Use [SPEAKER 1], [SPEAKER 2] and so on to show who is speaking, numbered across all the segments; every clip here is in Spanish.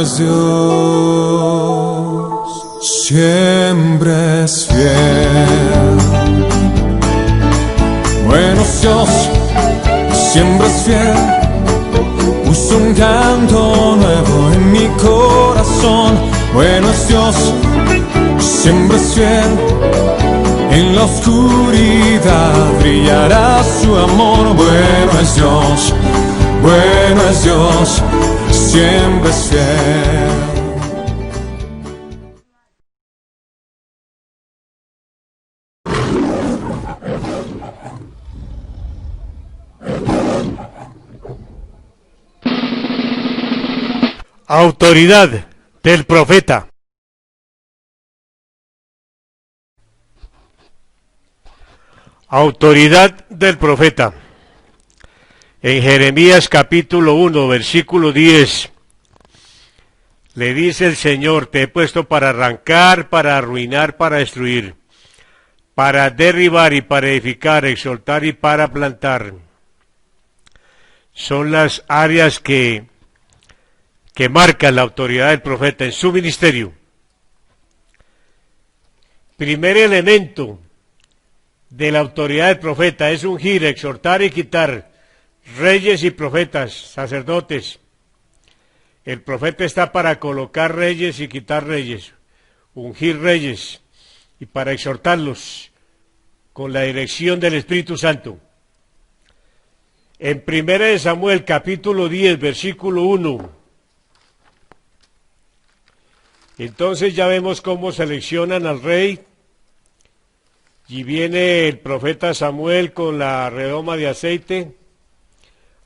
[SPEAKER 1] es Dios, siempre es fiel. Bueno es Dios, siempre es fiel. Puso un canto nuevo en mi corazón. Bueno es Dios, siempre es fiel. En la oscuridad brillará su amor. Bueno es Dios, siempre es fiel.
[SPEAKER 2] Autoridad del profeta. Autoridad del profeta. En Jeremías capítulo 1, versículo 10, le dice el Señor: te he puesto para arrancar, para arruinar, para destruir, para derribar y para edificar, exaltar y para plantar. Son las áreas que marcan la autoridad del profeta en su ministerio. Primer elemento de la autoridad del profeta es ungir, exhortar y quitar reyes y profetas, sacerdotes. El profeta está para colocar reyes y quitar reyes, ungir reyes y para exhortarlos con la dirección del Espíritu Santo. En 1 Samuel capítulo 10, versículo 1, entonces ya vemos cómo seleccionan al rey, y viene el profeta Samuel con la redoma de aceite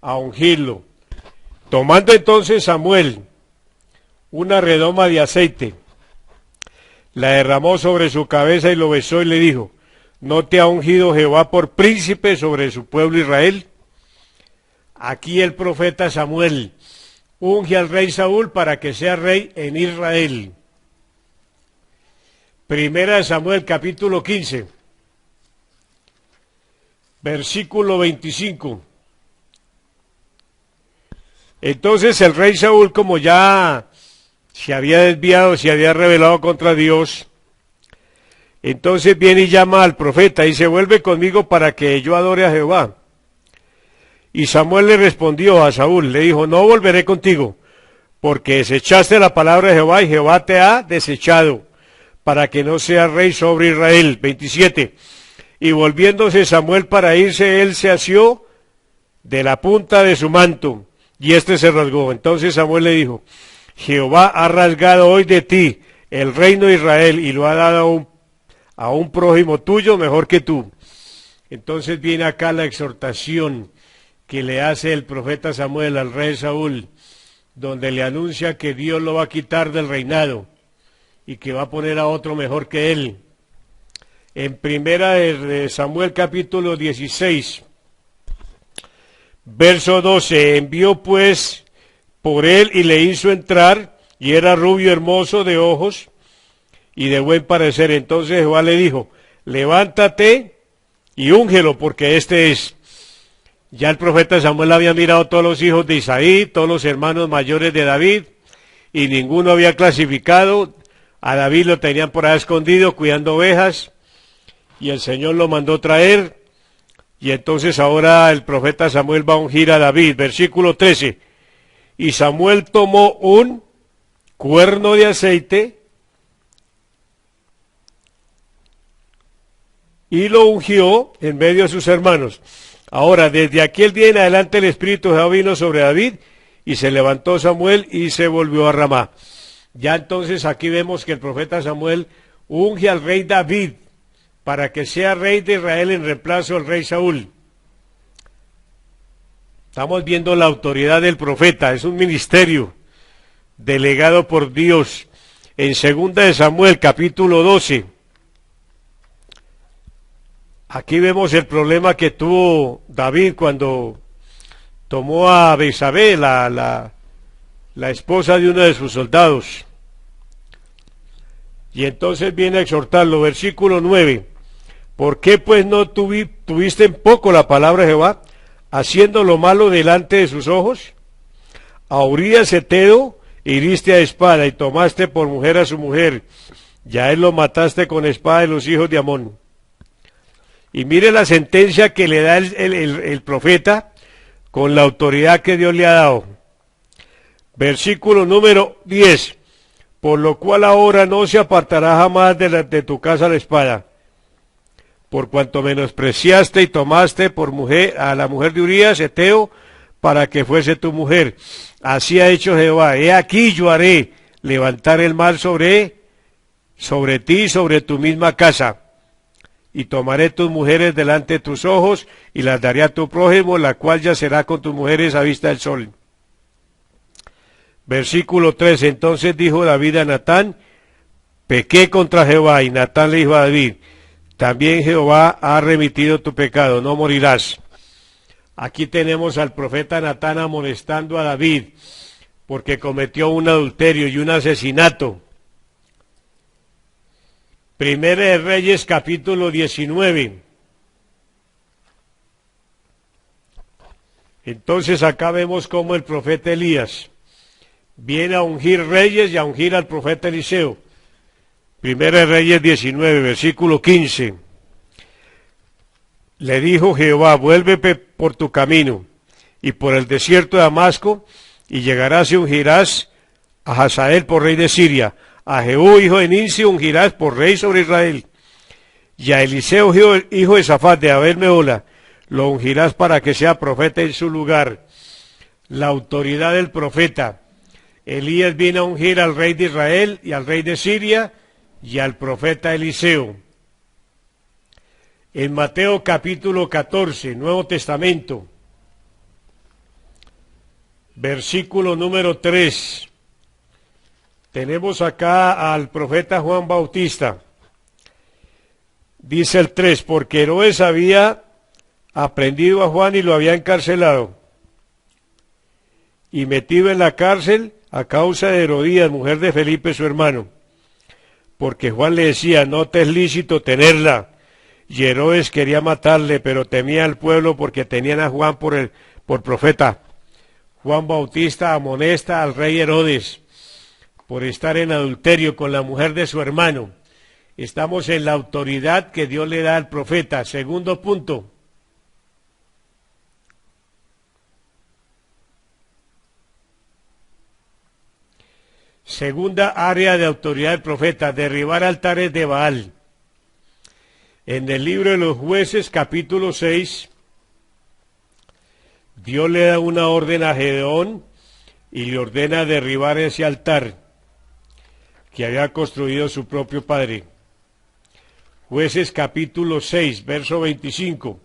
[SPEAKER 2] a ungirlo. Tomando entonces Samuel una redoma de aceite, la derramó sobre su cabeza y lo besó y le dijo: ¿no te ha ungido Jehová por príncipe sobre su pueblo Israel? Aquí el profeta Samuel unge al rey Saúl para que sea rey en Israel. 1 Samuel capítulo 15, versículo 25. Entonces el rey Saúl, como ya se había desviado, se había rebelado contra Dios, entonces viene y llama al profeta y dice: vuelve conmigo para que yo adore a Jehová. Y Samuel le respondió a Saúl, le dijo: no volveré contigo, porque desechaste la palabra de Jehová y Jehová te ha desechado, para que no seas rey sobre Israel. 27. Y volviéndose Samuel para irse, él se asió de la punta de su manto, y éste se rasgó. Entonces Samuel le dijo: Jehová ha rasgado hoy de ti el reino de Israel, y lo ha dado a un prójimo tuyo mejor que tú. Entonces viene acá la exhortación que le hace el profeta Samuel al rey Saúl, donde le anuncia que Dios lo va a quitar del reinado y que va a poner a otro mejor que él. En 1 Samuel capítulo 16, verso 12, envió pues por él y le hizo entrar, y era rubio, hermoso de ojos y de buen parecer. Entonces Jehová le dijo: levántate y úngelo, porque este es. Ya el profeta Samuel había mirado todos los hijos de Isaí, todos los hermanos mayores de David, y ninguno había clasificado. A David lo tenían por ahí escondido, cuidando ovejas, y el Señor lo mandó traer, y entonces ahora el profeta Samuel va a ungir a David. Versículo 13, y Samuel tomó un cuerno de aceite, y lo ungió en medio de sus hermanos. Ahora, desde aquel día en adelante el Espíritu de Jehová vino sobre David, y se levantó Samuel y se volvió a Ramá. Ya entonces aquí vemos que el profeta Samuel unge al rey David para que sea rey de Israel en reemplazo del rey Saúl. Estamos viendo la autoridad del profeta, es un ministerio delegado por Dios. En 2 Samuel capítulo 12, aquí vemos el problema que tuvo David cuando tomó a Betsabé, la esposa de uno de sus soldados. Y entonces viene a exhortarlo, versículo 9. ¿Por qué pues no tuviste en poco la palabra de Jehová, haciendo lo malo delante de sus ojos? A Urías Heteo hiriste a espada y tomaste por mujer a su mujer, y a él lo mataste con espada de los hijos de Amón. Y mire la sentencia que le da el profeta con la autoridad que Dios le ha dado. Versículo número 10. Por lo cual ahora no se apartará jamás de tu casa la espada, por cuanto menospreciaste y tomaste por mujer a la mujer de Urías, Eteo, para que fuese tu mujer. Así ha hecho Jehová. He aquí yo haré levantar el mal sobre ti y sobre tu misma casa. Y tomaré tus mujeres delante de tus ojos, y las daré a tu prójimo, la cual yacerá con tus mujeres a vista del sol. Versículo 3. Entonces dijo David a Natán, pequé contra Jehová, y Natán le dijo a David, también Jehová ha remitido tu pecado, no morirás. Aquí tenemos al profeta Natán amonestando a David, porque cometió un adulterio y un asesinato. Primera de Reyes, capítulo 19. Entonces acá vemos cómo el profeta Elías viene a ungir reyes y a ungir al profeta Eliseo. Primera de Reyes 19, versículo 15. Le dijo Jehová, vuelve por tu camino y por el desierto de Damasco, y llegarás y ungirás a Hazael por rey de Siria. A Jehú, hijo de Ninsi, ungirás por rey sobre Israel. Y a Eliseo, hijo de Safat, de Abel Mehola, lo ungirás para que sea profeta en su lugar. La autoridad del profeta. Elías vino a ungir al rey de Israel y al rey de Siria y al profeta Eliseo. En Mateo capítulo 14, Nuevo Testamento, versículo número 3. Tenemos acá al profeta Juan Bautista. Dice el 3, porque Herodes había aprendido a Juan y lo había encarcelado y metido en la cárcel a causa de Herodías, mujer de Felipe su hermano, porque Juan le decía, no te es lícito tenerla. Y Herodes quería matarle, pero temía al pueblo porque tenían a Juan por profeta. Juan Bautista amonesta al rey Herodes por estar en adulterio con la mujer de su hermano. Estamos en la autoridad que Dios le da al profeta. Segundo punto. Segunda área de autoridad del profeta, derribar altares de Baal. En el libro de los Jueces, capítulo 6, Dios le da una orden a Gedeón y le ordena derribar ese altar que había construido su propio padre. Jueces capítulo 6, verso 25.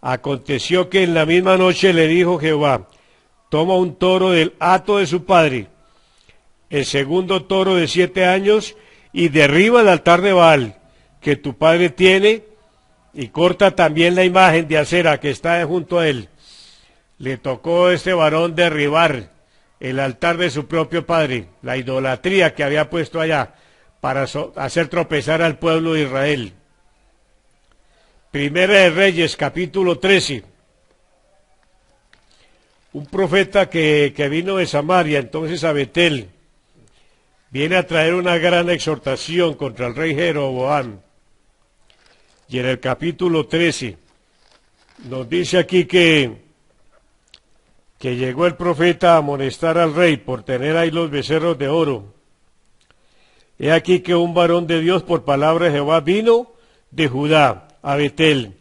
[SPEAKER 2] Aconteció que en la misma noche le dijo Jehová, toma un toro del hato de su padre, el segundo toro de 7 años, y derriba el altar de Baal que tu padre tiene, y corta también la imagen de acera que está junto a él. Le tocó a este varón derribar el altar de su propio padre, la idolatría que había puesto allá para hacer tropezar al pueblo de Israel. Primera de Reyes, capítulo 13. Un profeta que vino de Samaria entonces a Betel, viene a traer una gran exhortación contra el rey Jeroboam. Y en el capítulo 13 nos dice aquí que llegó el profeta a amonestar al rey por tener ahí los becerros de oro. He aquí que un varón de Dios por palabra de Jehová vino de Judá a Betel,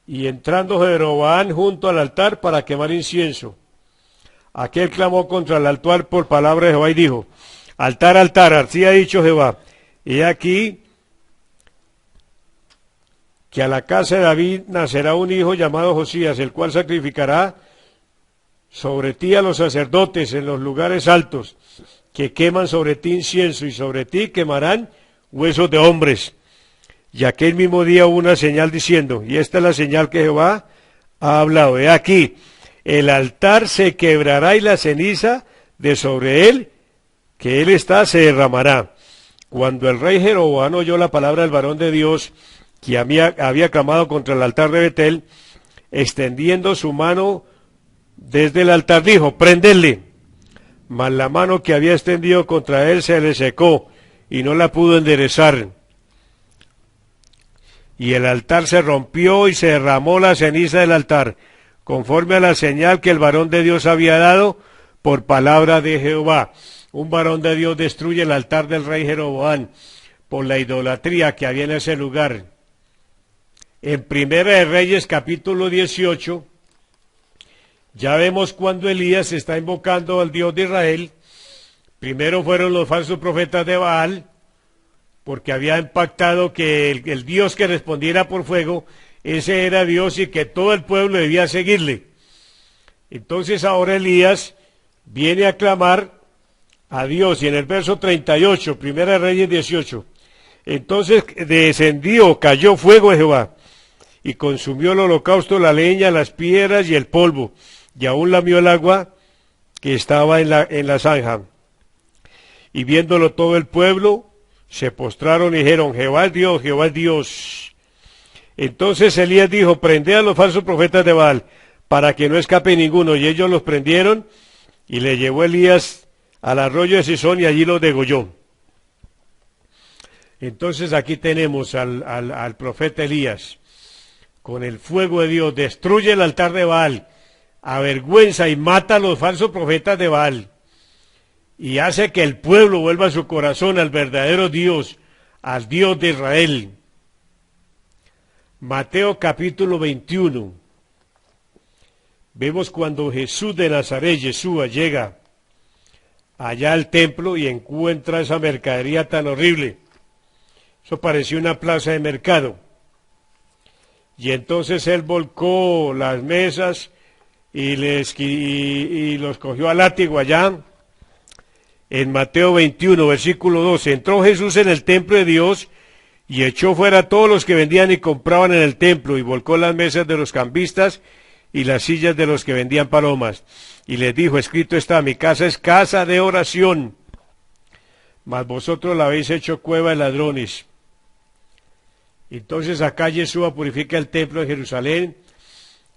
[SPEAKER 2] y entrando Jeroboam junto al altar para quemar incienso, aquel clamó contra el altar por palabra de Jehová y dijo, altar, altar, así ha dicho Jehová, he aquí que a la casa de David nacerá un hijo llamado Josías, el cual sacrificará sobre ti a los sacerdotes en los lugares altos, que queman sobre ti incienso, y sobre ti quemarán huesos de hombres. Y aquel mismo día hubo una señal diciendo, y esta es la señal que Jehová ha hablado, he aquí, el altar se quebrará y la ceniza de sobre él, que él está, se derramará. Cuando el rey Jeroboam oyó la palabra del varón de Dios, que había clamado contra el altar de Betel, extendiendo su mano desde el altar dijo, prendedle. Mas la mano que había extendido contra él se le secó y no la pudo enderezar. Y el altar se rompió y se derramó la ceniza del altar, conforme a la señal que el varón de Dios había dado por palabra de Jehová. Un varón de Dios destruye el altar del rey Jeroboam por la idolatría que había en ese lugar. En Primera de Reyes capítulo 18, ya vemos cuando Elías está invocando al Dios de Israel. Primero fueron los falsos profetas de Baal, porque había impactado que el Dios que respondiera por fuego, ese era Dios y que todo el pueblo debía seguirle. Entonces ahora Elías viene a clamar a Dios, y en el verso 38, Primera de Reyes 18, entonces descendió, cayó fuego de Jehová, y consumió el holocausto, la leña, las piedras y el polvo, y aún lamió el agua que estaba en la zanja. Y viéndolo todo el pueblo, se postraron y dijeron, Jehová es Dios, Jehová es Dios. Entonces Elías dijo, prended a los falsos profetas de Baal, para que no escape ninguno. Y ellos los prendieron, y le llevó Elías al arroyo de Sison, y allí los degolló. Entonces aquí tenemos al profeta Elías, con el fuego de Dios, destruye el altar de Baal, avergüenza y mata a los falsos profetas de Baal, y hace que el pueblo vuelva su corazón al verdadero Dios, al Dios de Israel. Mateo capítulo 21. Vemos cuando Jesús de Nazaret, Yeshua, llega allá al templo y encuentra esa mercadería tan horrible. Eso parecía una plaza de mercado. Y entonces él volcó las mesas y los cogió a látigo allá. En Mateo 21, versículo 12, entró Jesús en el templo de Dios y echó fuera a todos los que vendían y compraban en el templo, y volcó las mesas de los cambistas y las sillas de los que vendían palomas. Y les dijo, escrito está, mi casa es casa de oración, mas vosotros la habéis hecho cueva de ladrones. Entonces acá Yeshua purifica el templo de Jerusalén,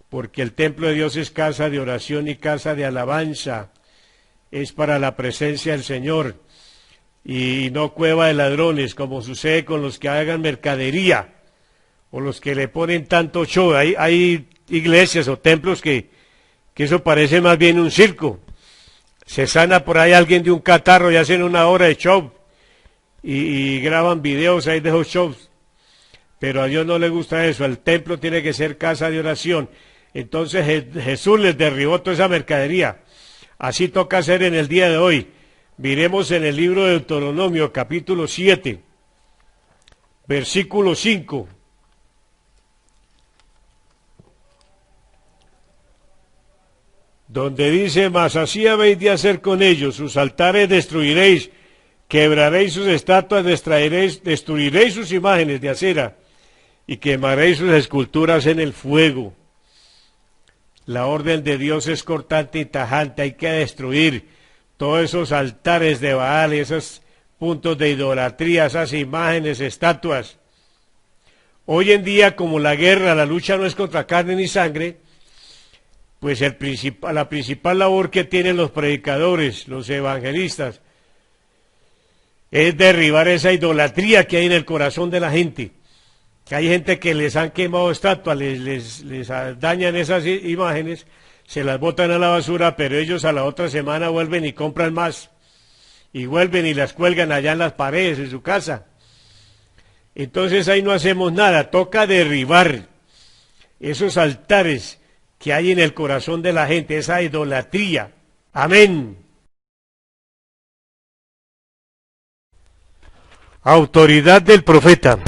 [SPEAKER 2] porque el templo de Dios es casa de oración y casa de alabanza, es para la presencia del Señor, y no cueva de ladrones, como sucede con los que hagan mercadería, o los que le ponen tanto show. Hay iglesias o templos que eso parece más bien un circo. Se sana por ahí alguien de un catarro y hacen una hora de show, y graban videos ahí de esos shows. Pero a Dios no le gusta eso, el templo tiene que ser casa de oración. Entonces Jesús les derribó toda esa mercadería. Así toca hacer en el día de hoy. Miremos en el libro de Deuteronomio, capítulo 7, versículo 5. Donde dice, mas así habéis de hacer con ellos, sus altares destruiréis, quebraréis sus estatuas, destruiréis sus imágenes de acera, y quemaréis sus esculturas en el fuego. La orden de Dios es cortante y tajante, hay que destruir todos esos altares de Baal, esos puntos de idolatría, esas imágenes, estatuas. Hoy en día, como la guerra, la lucha no es contra carne ni sangre, pues la principal labor que tienen los predicadores, los evangelistas, es derribar esa idolatría que hay en el corazón de la gente. Que hay gente que les han quemado estatuas, les dañan esas imágenes, se las botan a la basura, pero ellos a la otra semana vuelven y compran más, y vuelven y las cuelgan allá en las paredes de su casa. Entonces ahí no hacemos nada, toca derribar esos altares que hay en el corazón de la gente, esa idolatría. Amén. Autoridad del profeta.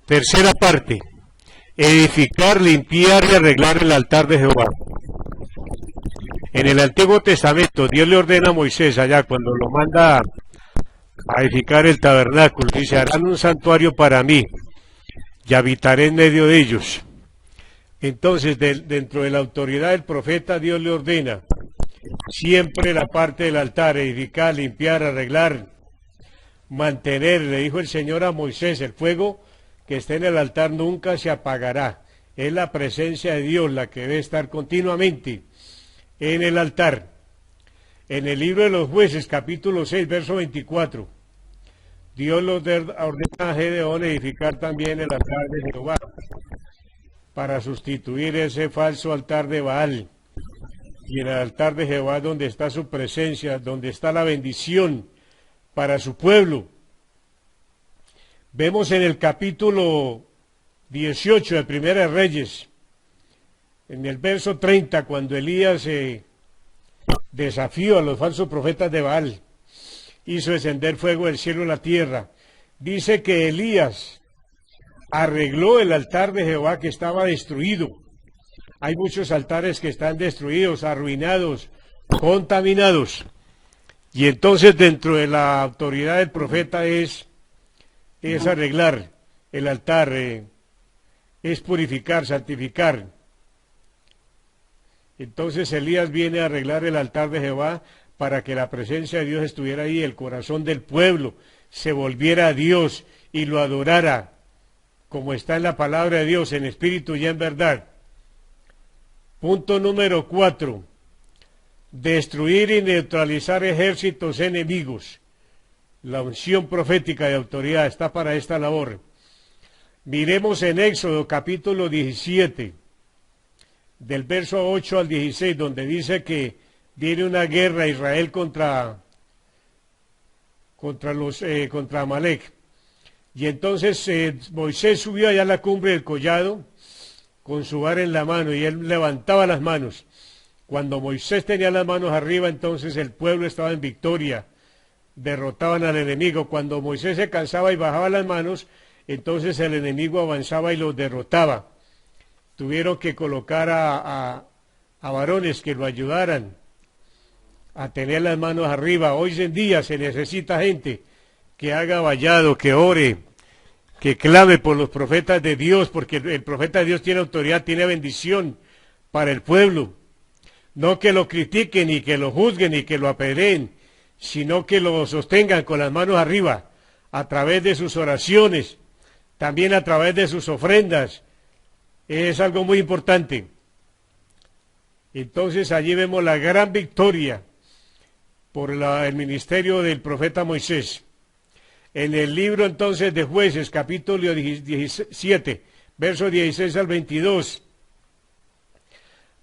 [SPEAKER 2] Tercera parte. Edificar, limpiar y arreglar el altar de Jehová. En el Antiguo Testamento, Dios le ordena a Moisés allá cuando lo manda a edificar el tabernáculo, dice, harán un santuario para mí y habitaré en medio de ellos. Entonces, dentro de la autoridad del profeta, Dios le ordena siempre la parte del altar, edificar, limpiar, arreglar, mantener. Le dijo el Señor a Moisés, el fuego que esté en el altar nunca se apagará, Es la presencia de Dios la que debe estar continuamente en el altar. En el libro de los Jueces, capítulo 6, verso 24, Dios ordena a Gedeón edificar también el altar de Jehová para sustituir ese falso altar de Baal. Y en el altar de Jehová donde está su presencia, donde está la bendición para su pueblo. Vemos en el capítulo 18 de Primera de Reyes, en el verso 30, cuando Elías desafió a los falsos profetas de Baal, hizo descender fuego del cielo a la tierra. Dice que Elías arregló el altar de Jehová que estaba destruido. Hay muchos altares que están destruidos, arruinados, contaminados. Y entonces dentro de la autoridad del profeta es arreglar el altar, es purificar, santificar. Entonces Elías viene a arreglar el altar de Jehová para que la presencia de Dios estuviera ahí, el corazón del pueblo se volviera a Dios y lo adorara, como está en la palabra de Dios, en espíritu y en verdad. Punto número 4. Destruir y neutralizar ejércitos enemigos. La unción profética de autoridad está para esta labor. Miremos en Éxodo capítulo 17, del verso 8 al 16, donde dice que viene una guerra Israel contra Amalek. Y entonces Moisés subió allá a la cumbre del collado con su vara en la mano y él levantaba las manos. Cuando Moisés tenía las manos arriba, entonces el pueblo estaba en victoria, derrotaban al enemigo. Cuando Moisés se cansaba y bajaba las manos, entonces el enemigo avanzaba y los derrotaba. Tuvieron que colocar a varones que lo ayudaran a tener las manos arriba. Hoy en día se necesita gente que haga vallado, que ore, que clame por los profetas de Dios, porque el profeta de Dios tiene autoridad, tiene bendición para el pueblo. No que lo critiquen, ni que lo juzguen, ni que lo apedreen, sino que lo sostengan con las manos arriba, a través de sus oraciones, también a través de sus ofrendas. Es algo muy importante. Entonces allí vemos la gran victoria por el ministerio del profeta Moisés. En el libro entonces de Jueces, capítulo 17, versos 16 al 22,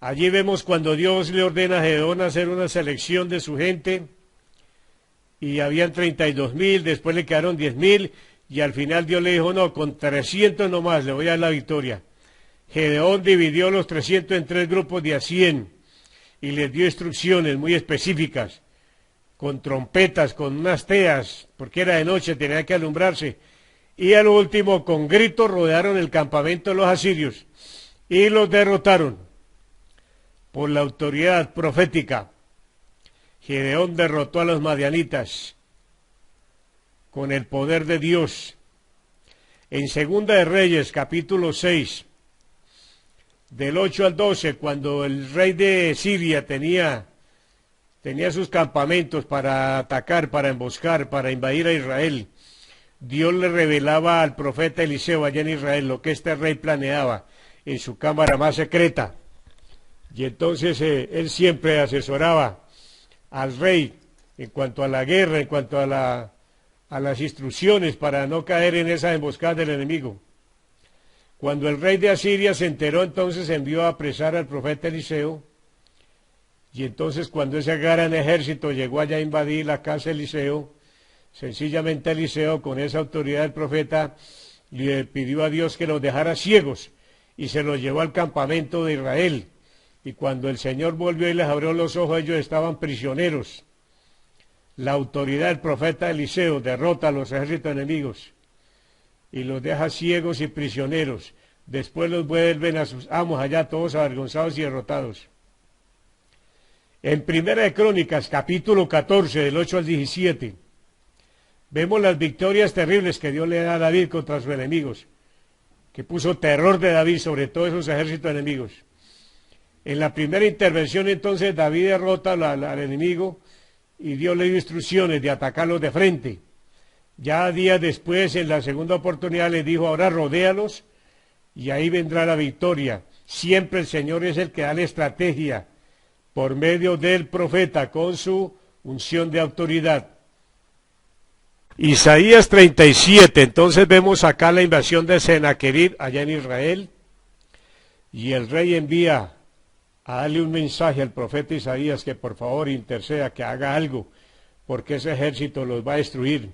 [SPEAKER 2] allí vemos cuando Dios le ordena a Gedeón hacer una selección de su gente, y habían 32,000, después le quedaron 10,000, y al final Dios le dijo, no, con 300 nomás le voy a dar la victoria. Gedeón dividió los 300 en 3 grupos de a 100, y les dio instrucciones muy específicas, con trompetas, con unas teas, porque era de noche, tenía que alumbrarse. Y al último, con gritos, rodearon el campamento de los asirios y los derrotaron por la autoridad profética. Gedeón derrotó a los madianitas con el poder de Dios. En Segunda de Reyes, capítulo 6, del 8 al 12, cuando el rey de Siria tenía sus campamentos para atacar, para emboscar, para invadir a Israel, Dios le revelaba al profeta Eliseo allá en Israel lo que este rey planeaba en su cámara más secreta. Y entonces él siempre asesoraba al rey en cuanto a la guerra, en cuanto a las instrucciones para no caer en esa emboscada del enemigo. Cuando el rey de Asiria se enteró, entonces envió a apresar al profeta Eliseo. Y entonces cuando ese gran ejército llegó allá a invadir la casa de Eliseo, sencillamente Eliseo, con esa autoridad del profeta, le pidió a Dios que los dejara ciegos y se los llevó al campamento de Israel. Y cuando el Señor volvió y les abrió los ojos, ellos estaban prisioneros. La autoridad del profeta Eliseo derrota a los ejércitos enemigos y los deja ciegos y prisioneros. Después los vuelven a sus amos allá todos avergonzados y derrotados. En Primera de Crónicas, capítulo 14, del 8 al 17, vemos las victorias terribles que Dios le da a David contra sus enemigos, que puso terror de David sobre todos esos ejércitos enemigos. En la primera intervención, entonces, David derrota al enemigo y Dios le dio instrucciones de atacarlos de frente. Ya días después, en la segunda oportunidad, le dijo, ahora rodéalos y ahí vendrá la victoria. Siempre el Señor es el que da la estrategia por medio del profeta con su unción de autoridad. Isaías 37, entonces vemos acá la invasión de Sennacherib allá en Israel, y el rey envía a darle un mensaje al profeta Isaías que por favor interceda, que haga algo, porque ese ejército los va a destruir.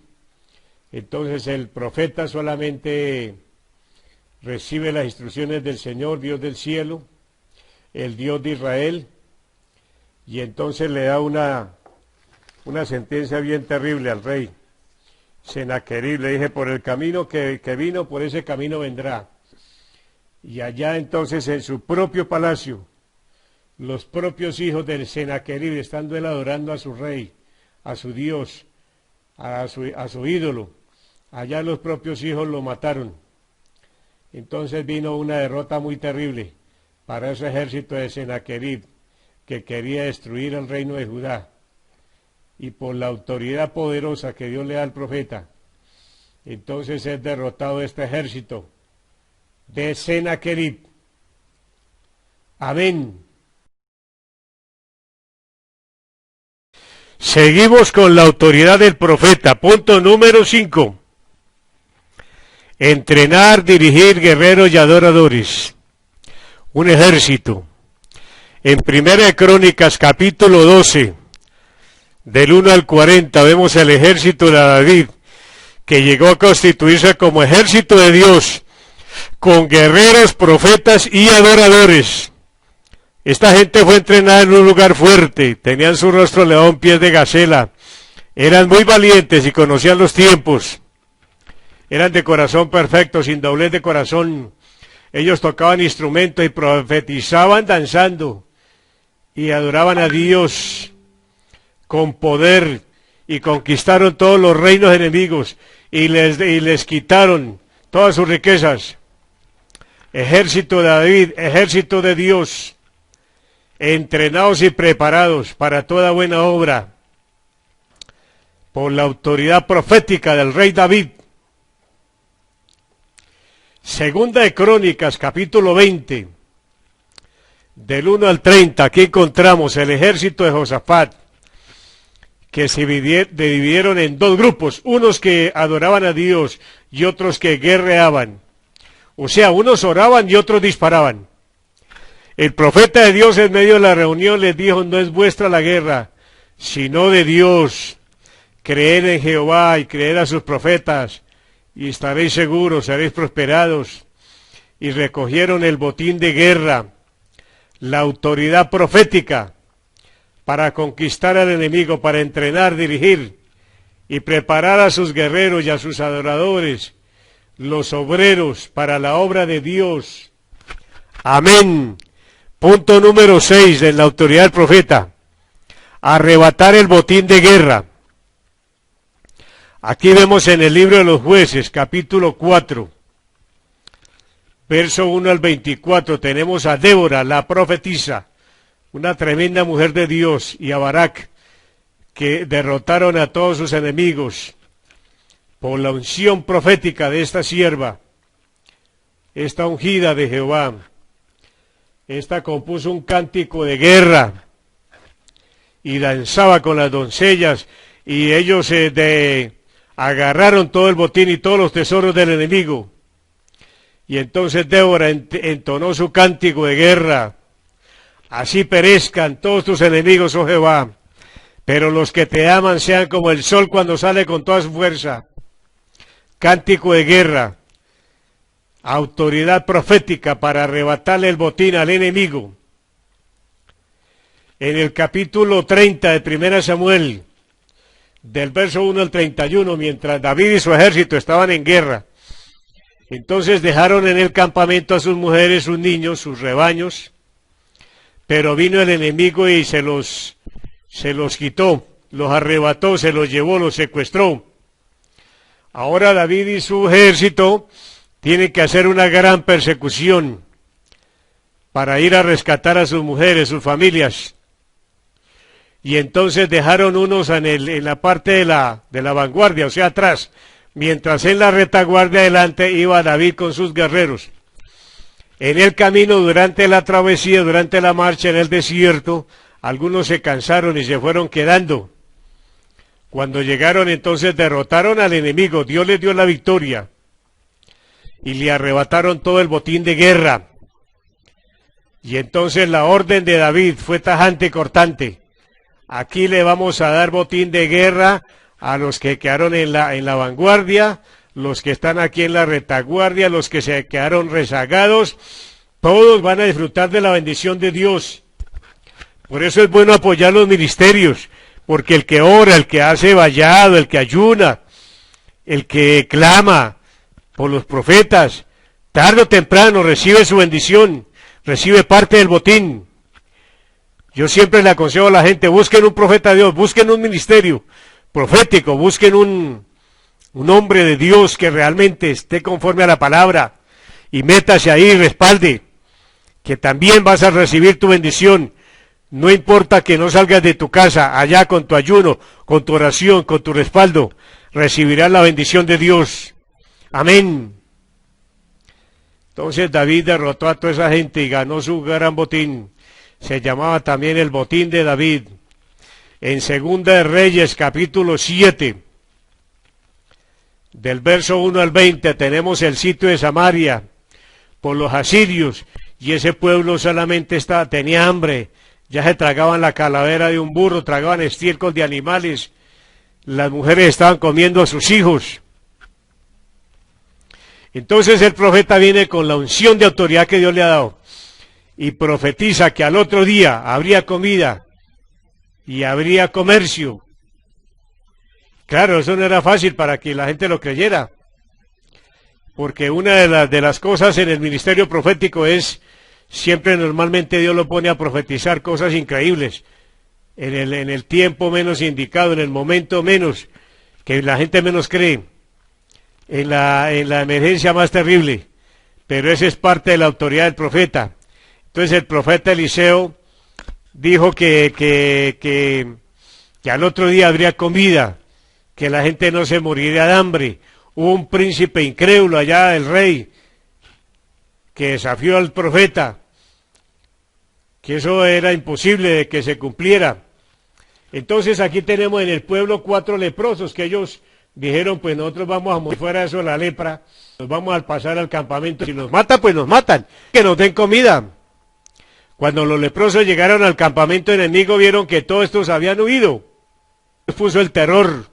[SPEAKER 2] Entonces el profeta solamente recibe las instrucciones del Señor, Dios del cielo, el Dios de Israel, y entonces le da una sentencia bien terrible al rey Sennacherib. Le dije, por el camino que vino, por ese camino vendrá. Y allá entonces en su propio palacio, los propios hijos del Sennacherib, estando él adorando a su rey, a su Dios, a su ídolo, allá los propios hijos lo mataron. Entonces vino una derrota muy terrible para ese ejército de Sennacherib que quería destruir el reino de Judá. Y por la autoridad poderosa que Dios le da al profeta, entonces es derrotado este ejército de Sennacherib. Amén. Seguimos con la autoridad del profeta. Punto número 5. Entrenar, dirigir guerreros y adoradores. Un ejército. En Primera de Crónicas, capítulo 12, del 1 al 40, vemos el ejército de David, que llegó a constituirse como ejército de Dios, con guerreros, profetas y adoradores. Esta gente fue entrenada en un lugar fuerte, tenían su rostro león, pies de gacela, eran muy valientes y conocían los tiempos, eran de corazón perfecto, sin doblez de corazón. Ellos tocaban instrumentos y profetizaban danzando y adoraban a Dios con poder, y conquistaron todos los reinos enemigos y les quitaron todas sus riquezas. Ejército de David, ejército de Dios, entrenados y preparados para toda buena obra por la autoridad profética del rey David. Segunda de Crónicas, capítulo 20, del 1 al 30, aquí encontramos el ejército de Josafat, que se dividieron en dos grupos, unos que adoraban a Dios y otros que guerreaban. O sea, unos oraban y otros disparaban. El profeta de Dios en medio de la reunión les dijo, no es vuestra la guerra, sino de Dios. Creed en Jehová y creed a sus profetas, y estaréis seguros, seréis prosperados. Y recogieron el botín de guerra, la autoridad profética, para conquistar al enemigo, para entrenar, dirigir y preparar a sus guerreros y a sus adoradores, los obreros para la obra de Dios. Amén. Punto número 6 de la autoridad del profeta. Arrebatar el botín de guerra. Aquí vemos en el libro de los Jueces, capítulo 4, verso 1 al 24, tenemos a Débora, la profetisa, una tremenda mujer de Dios, y a Barak, que derrotaron a todos sus enemigos por la unción profética de esta sierva, esta ungida de Jehová. Esta compuso un cántico de guerra y danzaba con las doncellas, y ellos agarraron todo el botín y todos los tesoros del enemigo. Y entonces Débora entonó su cántico de guerra. Así perezcan todos tus enemigos, oh Jehová, pero los que te aman sean como el sol cuando sale con toda su fuerza. Cántico de guerra, autoridad profética para arrebatarle el botín al enemigo. En el capítulo 30 de 1 Samuel, del verso 1 al 31, mientras David y su ejército estaban en guerra, entonces dejaron en el campamento a sus mujeres, sus niños, sus rebaños, pero vino el enemigo y se los quitó, los arrebató, se los llevó, los secuestró. Ahora David y su ejército tienen que hacer una gran persecución para ir a rescatar a sus mujeres, sus familias. Y entonces dejaron unos en la parte de la vanguardia, o sea, atrás, mientras en la retaguardia adelante iba David con sus guerreros. En el camino, durante la travesía, durante la marcha en el desierto, algunos se cansaron y se fueron quedando. Cuando llegaron entonces derrotaron al enemigo, Dios les dio la victoria y le arrebataron todo el botín de guerra. Y entonces la orden de David fue tajante y cortante. Aquí le vamos a dar botín de guerra a los que quedaron en la vanguardia, los que están aquí en la retaguardia, los que se quedaron rezagados, todos van a disfrutar de la bendición de Dios. Por eso es bueno apoyar los ministerios, porque el que ora, el que hace vallado, el que ayuna, el que clama por los profetas, tarde o temprano recibe su bendición, recibe parte del botín. Yo siempre le aconsejo a la gente, busquen un profeta de Dios, busquen un ministerio profético, busquen un hombre de Dios que realmente esté conforme a la palabra y métase ahí y respalde, que también vas a recibir tu bendición. No importa que no salgas de tu casa, allá con tu ayuno, con tu oración, con tu respaldo, recibirás la bendición de Dios. Amén. Entonces David derrotó a toda esa gente y ganó su gran botín. Se llamaba también el botín de David. En Segunda de Reyes, capítulo 7, del verso 1 al 20, tenemos el sitio de Samaria por los asirios, y ese pueblo solamente tenía hambre, ya se tragaban la calavera de un burro, tragaban estiércol de animales, las mujeres estaban comiendo a sus hijos. Entonces el profeta viene con la unción de autoridad que Dios le ha dado, y profetiza que al otro día habría comida, y habría comercio. Claro, eso no era fácil para que la gente lo creyera, porque una de las cosas en el ministerio profético es, siempre normalmente Dios lo pone a profetizar cosas increíbles, en el tiempo menos indicado, en el momento menos, que la gente menos cree, en la emergencia más terrible, pero esa es parte de la autoridad del profeta. Entonces el profeta Eliseo dijo que al otro día habría comida, que la gente no se moriría de hambre. Hubo un príncipe incrédulo allá, el rey, que desafió al profeta, que eso era imposible de que se cumpliera. Entonces aquí tenemos en el pueblo 4 leprosos, que ellos dijeron, pues nosotros vamos a morir fuera de eso, la lepra, nos vamos a pasar al campamento, si nos matan, pues nos matan, que nos den comida. Cuando los leprosos llegaron al campamento enemigo, vieron que todos estos habían huido. Puso el terror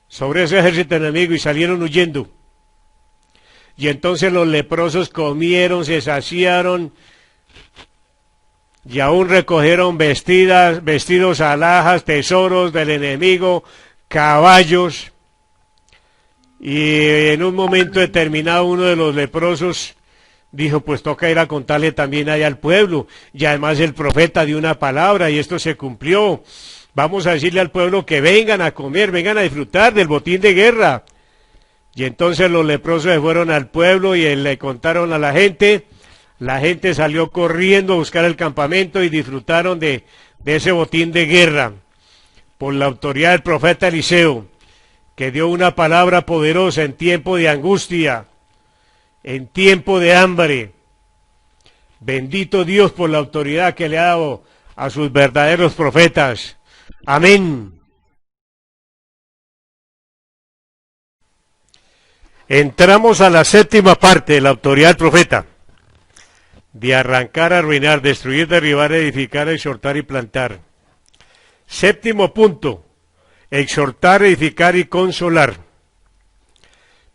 [SPEAKER 2] sobre ese ejército enemigo y salieron huyendo. Y entonces los leprosos comieron, se saciaron y aún recogieron vestidos, alhajas, tesoros del enemigo, caballos. Y en un momento determinado uno de los leprosos dijo, pues toca ir a contarle también allá al pueblo. Y además el profeta dio una palabra y esto se cumplió. Vamos a decirle al pueblo que vengan a comer, vengan a disfrutar del botín de guerra. Y entonces los leprosos se fueron al pueblo y le contaron a la gente. La gente salió corriendo a buscar el campamento y disfrutaron de ese botín de guerra. Por la autoridad del profeta Eliseo, que dio una palabra poderosa en tiempo de angustia, en tiempo de hambre. Bendito Dios por la autoridad que le ha dado a sus verdaderos profetas. Amén. Entramos a la séptima parte de la autoridad del profeta. De arrancar, arruinar, destruir, derribar, edificar, exhortar y plantar. Séptimo punto. Exhortar, edificar y consolar.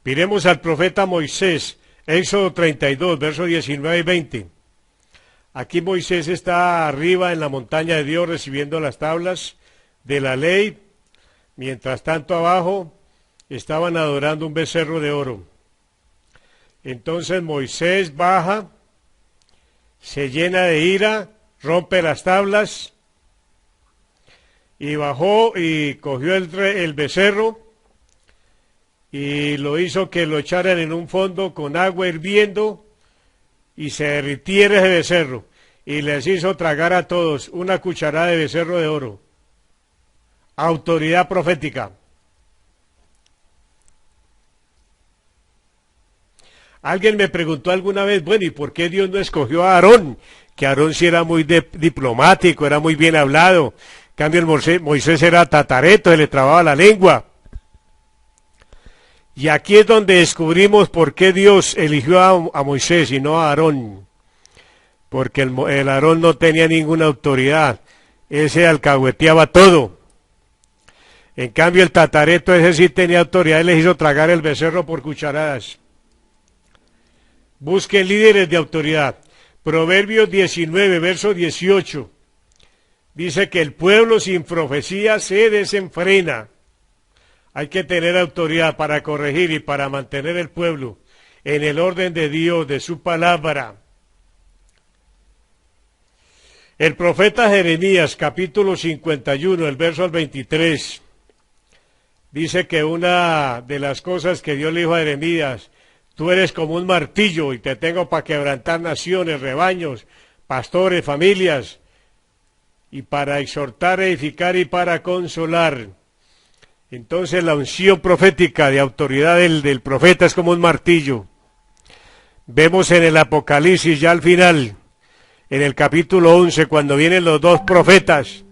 [SPEAKER 2] Miremos al profeta Moisés, Éxodo 32, versos 19 y 20. Aquí Moisés está arriba en la montaña de Dios recibiendo las tablas de la ley. Mientras tanto abajo estaban adorando un becerro de oro. Entonces Moisés baja, se llena de ira, rompe las tablas y bajó y cogió el becerro y lo hizo que lo echaran en un fondo con agua hirviendo y se derritiera ese becerro y les hizo tragar a todos una cucharada de becerro de oro. Autoridad profética. Alguien me preguntó alguna vez, bueno, ¿y por qué Dios no escogió a Aarón? Que Aarón sí era muy diplomático, era muy bien hablado. En cambio, Moisés era tatareto, se le trababa la lengua. Y aquí es donde descubrimos por qué Dios eligió a Moisés y no a Aarón. Porque el Aarón no tenía ninguna autoridad. Ese alcahueteaba todo. En cambio, el tatareto ese sí tenía autoridad y les hizo tragar el becerro por cucharadas. Busquen líderes de autoridad. Proverbios 19, verso 18. Dice que el pueblo sin profecía se desenfrena. Hay que tener autoridad para corregir y para mantener el pueblo en el orden de Dios, de su palabra. El profeta Jeremías, capítulo 51, el verso al 23, dice que una de las cosas que Dios le dijo a Jeremías, tú eres como un martillo y te tengo para quebrantar naciones, rebaños, pastores, familias, y para exhortar, edificar y para consolar. Entonces la unción profética de autoridad del profeta es como un martillo. Vemos en el Apocalipsis ya al final, en el capítulo 11, cuando vienen los dos profetas,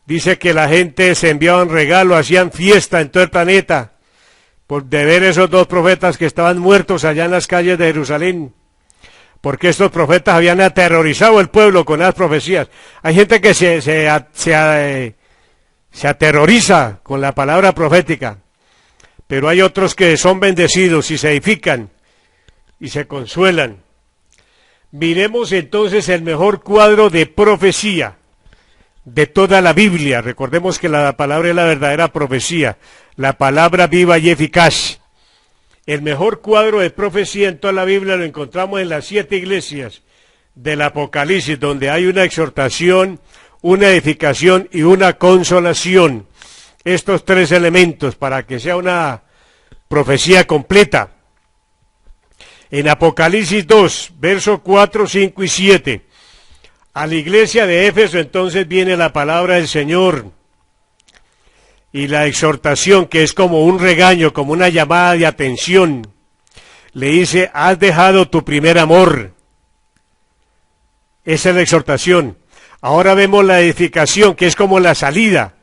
[SPEAKER 2] dice que la gente se enviaban regalos, hacían fiesta en todo el planeta, de ver esos dos profetas que estaban muertos allá en las calles de Jerusalén, porque estos profetas habían aterrorizado el pueblo con las profecías. Hay gente que se aterroriza con la palabra profética, pero hay otros que son bendecidos y se edifican y se consuelan. Miremos entonces el mejor cuadro de profecía de toda la Biblia. Recordemos que la palabra es la verdadera profecía, la palabra viva y eficaz. El mejor cuadro de profecía en toda la Biblia lo encontramos en las 7 iglesias del Apocalipsis, donde hay una exhortación, una edificación y una consolación. Estos 3 elementos para que sea una profecía completa. En Apocalipsis 2, versos 4, 5 y 7, a la iglesia de Éfeso entonces viene la palabra del Señor y la exhortación, que es como un regaño, como una llamada de atención. Le dice, has dejado tu primer amor. Esa es la exhortación. Ahora vemos la edificación, que es como la salida,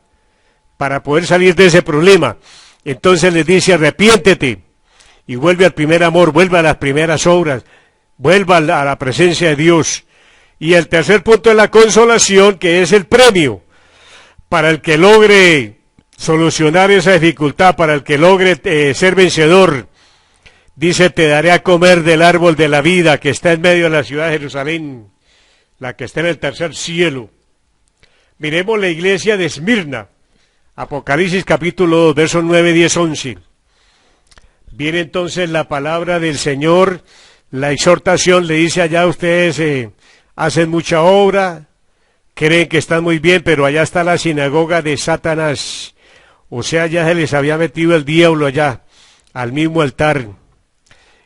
[SPEAKER 2] para poder salir de ese problema. Entonces les dice, arrepiéntete y vuelve al primer amor, vuelve a las primeras obras, vuelva a la presencia de Dios. Y el tercer punto es la consolación, que es el premio para el que logre solucionar esa dificultad, para el que logre ser vencedor. Dice, te daré a comer del árbol de la vida que está en medio de la ciudad de Jerusalén, la que está en el tercer cielo. Miremos la iglesia de Esmirna, Apocalipsis capítulo 2, versos 9, 10, 11. Viene entonces la palabra del Señor, la exhortación, le dice, allá ustedes hacen mucha obra, creen que están muy bien, pero allá está la sinagoga de Satanás. O sea, ya se les había metido el diablo allá, al mismo altar.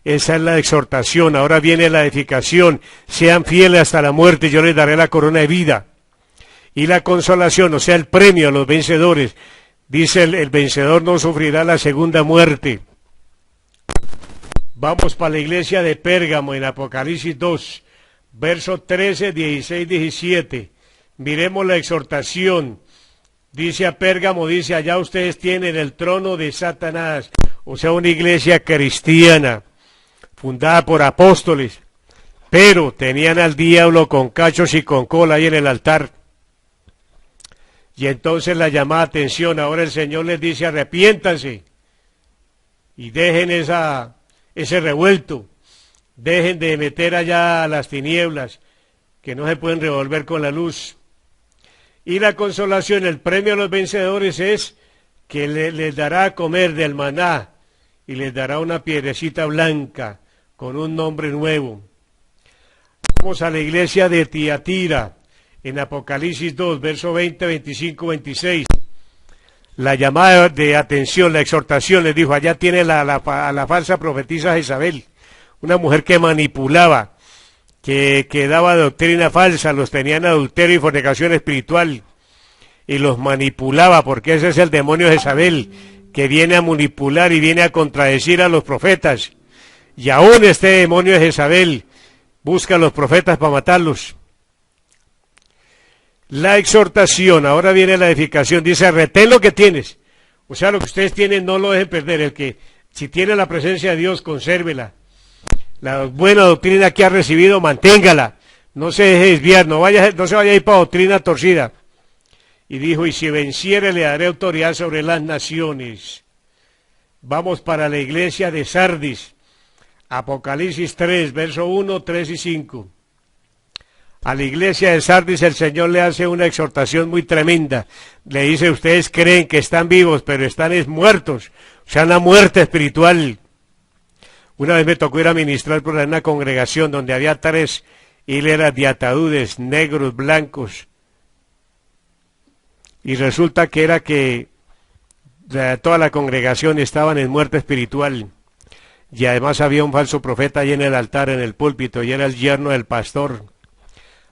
[SPEAKER 2] Esa es la exhortación. Ahora viene la edificación. Sean fieles hasta la muerte, yo les daré la corona de vida. Y la consolación, o sea, el premio a los vencedores. Dice, el vencedor no sufrirá la segunda muerte. Vamos para la iglesia de Pérgamo en Apocalipsis 2, versos 13, 16, 17. Miremos la exhortación. Dice a Pérgamo, dice, allá ustedes tienen el trono de Satanás, o sea, una iglesia cristiana, fundada por apóstoles, pero tenían al diablo con cachos y con cola ahí en el altar. Y entonces la llamada atención, ahora el Señor les dice, arrepiéntanse y dejen ese revuelto, dejen de meter allá a las tinieblas, que no se pueden revolver con la luz. Y la consolación, el premio a los vencedores es que les dará a comer del maná y les dará una piedrecita blanca con un nombre nuevo. Vamos a la iglesia de Tiatira en Apocalipsis 2, verso 20, 25, 26. La llamada de atención, la exhortación, les dijo, allá tiene a la falsa profetisa Jezabel, una mujer que manipulaba, que daba doctrina falsa, los tenía en adulterio y fornicación espiritual, y los manipulaba, porque ese es el demonio Jezabel, que viene a manipular y viene a contradecir a los profetas. y aún este demonio de Jezabel busca a los profetas para matarlos. La exhortación, ahora viene la edificación, dice, retén lo que tienes. O sea, lo que ustedes tienen no lo dejen perder. El que, si tiene la presencia de Dios, consérvela. La buena doctrina que ha recibido, manténgala. No se deje desviar, no se vaya a ir para doctrina torcida. Y dijo, y si venciere le daré autoridad sobre las naciones. Vamos para la iglesia de Sardis. Apocalipsis 3, verso 1, 3 y 5. A la iglesia de Sardis el Señor le hace una exhortación muy tremenda. Le dice, ustedes creen que están vivos, pero están muertos. O sea, una muerte espiritual. Una vez me tocó ir a ministrar por una congregación donde había 3 hileras de ataúdes negros, blancos. Y resulta que era que toda la congregación estaban en muerte espiritual. Y además había un falso profeta ahí en el altar, en el púlpito, y era el yerno del pastor.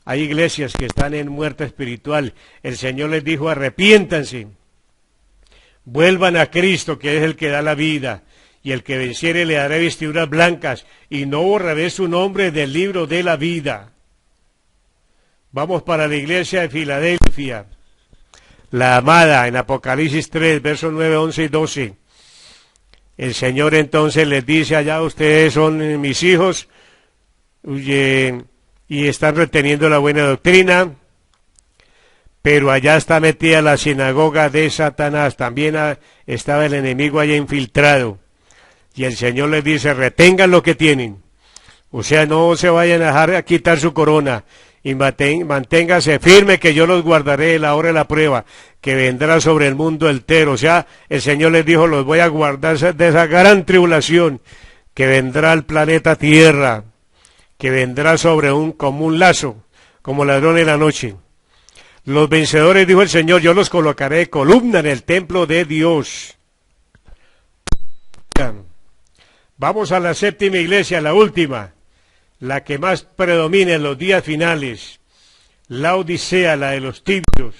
[SPEAKER 2] Hay iglesias que están en muerte espiritual. El Señor les dijo, arrepiéntanse, vuelvan a Cristo, que es el que da la vida, y el que venciere le daré vestiduras blancas, y no borraré su nombre del libro de la vida. Vamos para la iglesia de Filadelfia, la amada, en Apocalipsis 3, versos 9, 11 y 12. El Señor entonces les dice, allá ustedes son mis hijos, y están reteniendo la buena doctrina, pero allá está metida la sinagoga de Satanás, también estaba el enemigo allá infiltrado, y el Señor les dice, retengan lo que tienen, o sea, no se vayan a dejar a quitar su corona, y manténgase firme que yo los guardaré la hora de la prueba, que vendrá sobre el mundo entero. O sea, el Señor les dijo, los voy a guardar de esa gran tribulación, que vendrá al planeta Tierra, que vendrá sobre como un lazo, como ladrón en la noche. Los vencedores, dijo el Señor, yo los colocaré de columna en el templo de Dios. Vamos a la séptima iglesia, la última, la que más predomina en los días finales, la Odisea, la de los tibios,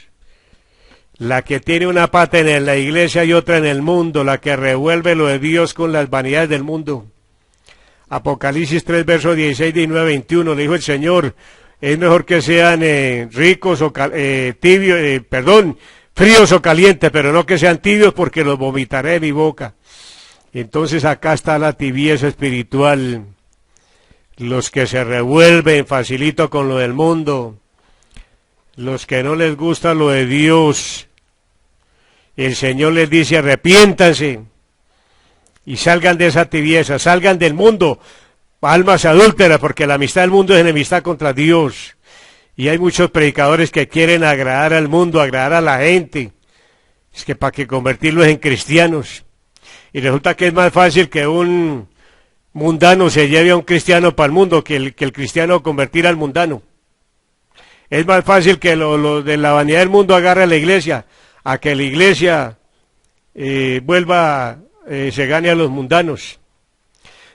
[SPEAKER 2] la que tiene una pata en la iglesia y otra en el mundo, la que revuelve lo de Dios con las vanidades del mundo. Apocalipsis 3, versos 16, 19, 21, le dijo el Señor, es mejor que sean ricos o fríos o calientes, pero no que sean tibios, porque los vomitaré de mi boca. Entonces acá está la tibieza espiritual, los que se revuelven facilito con lo del mundo, los que no les gusta lo de Dios. El Señor les dice, arrepiéntanse y salgan de esa tibieza, salgan del mundo, almas adúlteras, porque la amistad del mundo es enemistad contra Dios. Y hay muchos predicadores que quieren agradar al mundo, agradar a la gente, es que para que convertirlos en cristianos. Y resulta que es más fácil que un mundano se lleve a un cristiano para el mundo que el cristiano convertir al mundano. Es más fácil que lo de la vanidad del mundo agarre a la iglesia, a que la iglesia se gane a los mundanos.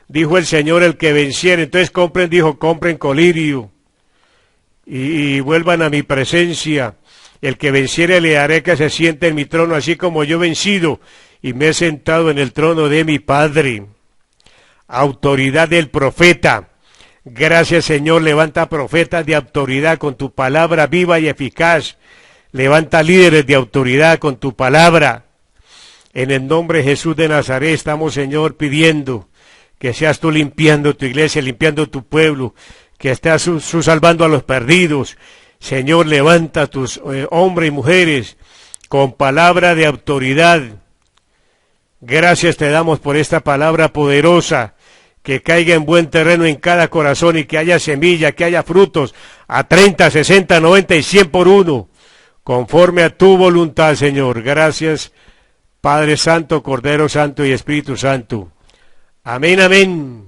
[SPEAKER 2] Dijo el Señor, el que venciere, entonces compren colirio y vuelvan a mi presencia. El que venciere le haré que se siente en mi trono, así como yo he vencido y me he sentado en el trono de mi Padre. Autoridad del profeta. Gracias, Señor, levanta profetas de autoridad con tu palabra viva y eficaz. Levanta líderes de autoridad con tu palabra. En el nombre de Jesús de Nazaret estamos, Señor, pidiendo que seas tú limpiando tu iglesia, limpiando tu pueblo, que estés salvando a los perdidos. Señor, levanta a tus hombres y mujeres con palabra de autoridad. Gracias te damos por esta palabra poderosa, que caiga en buen terreno en cada corazón y que haya semilla, que haya frutos a 30, 60, 90 y 100 por uno, conforme a tu voluntad, Señor. Gracias, Padre Santo, Cordero Santo y Espíritu Santo. Amén, amén.